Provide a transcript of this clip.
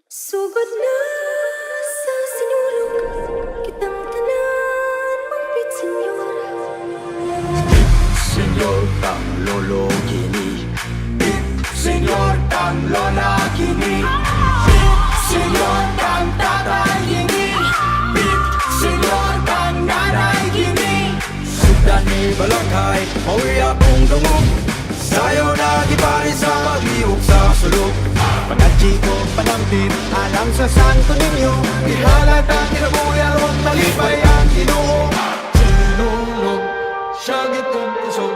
Sugod na sa sinulog kitang tanan mangpit senyor. Senyor kang lolo kini, senyor kang lola kini, senyor kang tatay kini, senyor kang nanay kini. Sudan ni balakay, mauwi akong dungog, sayo na gipari sa paglihok sa sulok. Panadji ko panampin, alam sa santo ninyo, ihalata kinabuyan huwag malipay ang Ginoo. Sinulog, siya gitong kusog,